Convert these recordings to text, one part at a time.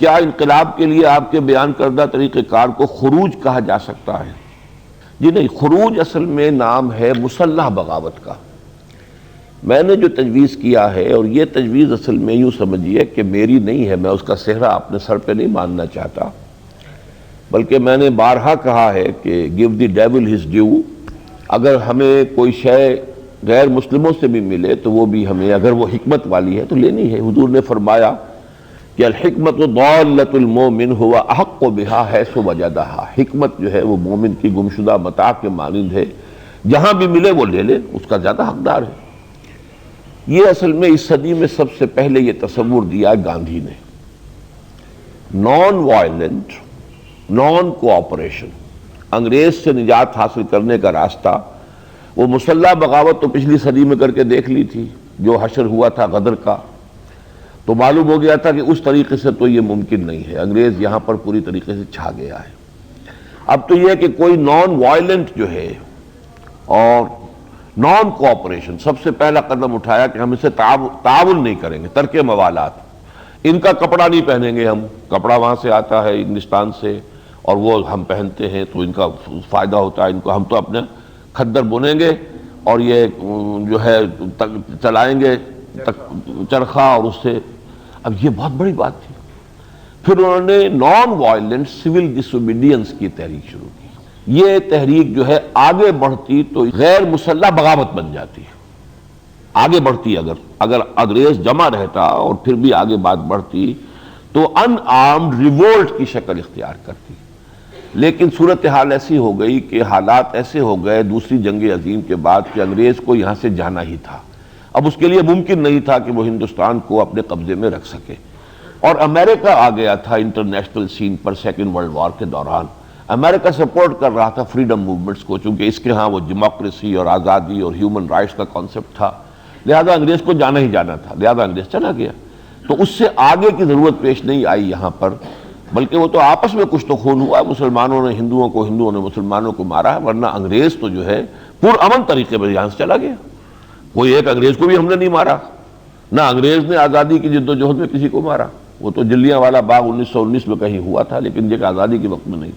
کیا انقلاب کے لیے آپ کے بیان کردہ طریقہ کار کو خروج کہا جا سکتا ہے؟ جی نہیں، خروج اصل میں نام ہے مسلح بغاوت کا۔ میں نے جو تجویز کیا ہے، اور یہ تجویز اصل میں یوں سمجھیے کہ میری نہیں ہے، میں اس کا صحرا اپنے سر پہ نہیں ماننا چاہتا، بلکہ میں نے بارہا کہا ہے کہ give the devil his due. اگر ہمیں کوئی شے غیر مسلموں سے بھی ملے تو وہ بھی ہمیں، اگر وہ حکمت والی ہے تو لینی ہے۔ حضور نے فرمایا کہ الحکمت ضالۃ المومن ہوا احق بہا حیث وجدہا، حکمت جو ہے وہ مومن کی گمشدہ متاع کے مانند ہے، جہاں بھی ملے وہ لے لے، اس کا زیادہ حقدار ہے۔ یہ اصل میں اس صدی میں سب سے پہلے یہ تصور دیا گاندھی نے۔ نان وائلنٹ، نان کوآپریشن، انگریز سے نجات حاصل کرنے کا راستہ، وہ مسلح بغاوت تو پچھلی صدی میں کر کے دیکھ لی تھی، جو حشر ہوا تھا غدر کا، تو معلوم ہو گیا تھا کہ اس طریقے سے تو یہ ممکن نہیں ہے، انگریز یہاں پر پوری طریقے سے چھا گیا ہے۔ اب تو یہ ہے کہ کوئی نان وائلنٹ جو ہے اور نان کوآپریشن، سب سے پہلا قدم اٹھایا کہ ہم اسے تعاون نہیں کریں گے، ترک موالات، ان کا کپڑا نہیں پہنیں گے، ہم کپڑا وہاں سے آتا ہے انگلستان سے اور وہ ہم پہنتے ہیں تو ان کا فائدہ ہوتا ہے ان کو، ہم تو اپنے کھدر بنیں گے اور یہ جو ہے چلائیں گے چرخہ، اور اس سے، اب یہ بہت بڑی بات تھی۔ پھر انہوں نے نان وائلنٹ سول ڈس اوبیڈینس کی تحریک شروع کی۔ یہ تحریک جو ہے آگے بڑھتی تو غیر مسلح بغاوت بن جاتی ہے، آگے بڑھتی، اگر انگریز جمع رہتا اور پھر بھی آگے بات بڑھتی تو ان آرمڈ ریوولٹ کی شکل اختیار کرتی۔ لیکن صورتحال ایسی ہو گئی کہ حالات ایسے ہو گئے دوسری جنگ عظیم کے بعد کہ انگریز کو یہاں سے جانا ہی تھا، اب اس کے لیے ممکن نہیں تھا کہ وہ ہندوستان کو اپنے قبضے میں رکھ سکے، اور امریکہ آ گیا تھا international scene per second world war کے دوران۔ امریکہ سپورٹ کر رہا تھا فریڈم موومنٹس کو، چونکہ اس کے ہاں وہ ڈیموکریسی اور آزادی اور ہیومن رائٹس کا کانسیپٹ تھا، لہذا انگریز کو جانا ہی جانا تھا، لہذا انگریز چلا گیا۔ تو اس سے آگے کی ضرورت پیش نہیں آئی یہاں پر، بلکہ وہ تو آپس میں کچھ تو خون ہوا، مسلمانوں نے ہندوؤں کو، ہندوؤں نے مسلمانوں کو مارا، ورنہ انگریز تو جو ہے پرامن طریقے پر یہاں سے چلا گیا۔ کوئی ایک انگریز کو بھی ہم نے نہیں مارا، نہ انگریز نے آزادی کی جد و جہد میں کسی کو مارا، وہ تو جلیاں والا باغ 1919 میں کہیں ہوا تھا، لیکن یہ آزادی کے وقت میں نہیں۔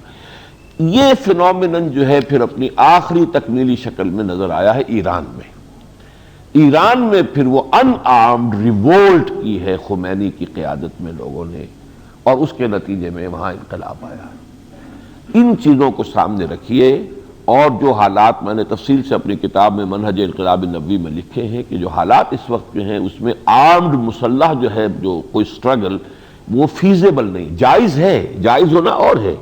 یہ فینومینن جو ہے پھر اپنی آخری تکمیلی شکل میں نظر آیا ہے ایران میں۔ ایران میں پھر وہ ان آرمڈ ریوولٹ کی ہے خمینی کی قیادت میں لوگوں نے، اور اس کے نتیجے میں وہاں انقلاب آیا ہے۔ ان چیزوں کو سامنے رکھیے، اور جو حالات میں نے تفصیل سے اپنی کتاب میں منہج انقلاب نبوی میں لکھے ہیں کہ جو حالات اس وقت جو ہیں اس میں آرمڈ مسلح جو ہے جو کوئی سٹرگل وہ فیزیبل نہیں، جائز ہے، جائز ہونا اور ہے،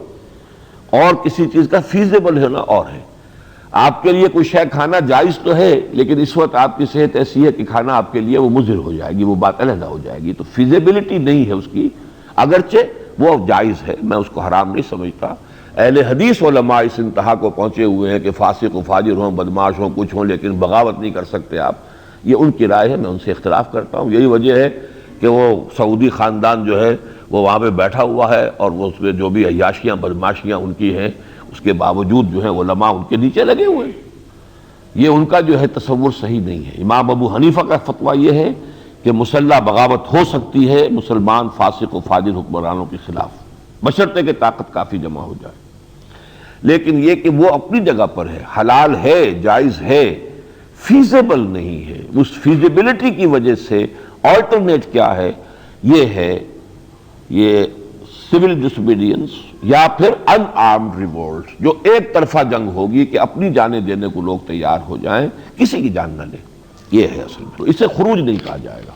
اور کسی چیز کا فیزیبل ہونا اور ہے۔ آپ کے لیے کوئی شے کھانا جائز تو ہے، لیکن اس وقت آپ کی صحت ایسی ہے کہ کھانا آپ کے لیے وہ مضر ہو جائے گی، وہ بات علیحدہ ہو جائے گی، تو فیزیبلٹی نہیں ہے اس کی، اگرچہ وہ جائز ہے، میں اس کو حرام نہیں سمجھتا۔ اہل حدیث علماء اس انتہا کو پہنچے ہوئے ہیں کہ فاسق و فاجر ہوں، بدماش ہوں، کچھ ہوں، لیکن بغاوت نہیں کر سکتے آپ، یہ ان کی رائے ہے، میں ان سے اختلاف کرتا ہوں۔ یہی وجہ ہے کہ وہ سعودی خاندان جو ہے وہ وہاں پہ بیٹھا ہوا ہے، اور وہ اس میں جو بھی عیاشیاں بدماشیاں ان کی ہیں اس کے باوجود جو ہے علماء ان کے نیچے لگے ہوئے ہیں۔ یہ ان کا جو ہے تصور صحیح نہیں ہے۔ امام ابو حنیفہ کا فتویٰ یہ ہے کہ مسلح بغاوت ہو سکتی ہے مسلمان فاسق و فاجر حکمرانوں کے خلاف، بشرطے کہ طاقت کافی جمع ہو جائے، لیکن یہ کہ وہ اپنی جگہ پر ہے، حلال ہے، جائز ہے، فیزیبل نہیں ہے۔ اس فیزیبلٹی کی وجہ سے آلٹرنیٹ کیا ہے؟ یہ ہے یہ سول ڈس اوبیڈینس یا پھر ان آرمڈ ریوولٹ، جو ایک طرفہ جنگ ہوگی کہ اپنی جانیں دینے کو لوگ تیار ہو جائیں، کسی کی جان نہ لیں۔ یہ ہے اصل میں، تو اسے خروج نہیں کہا جائے گا۔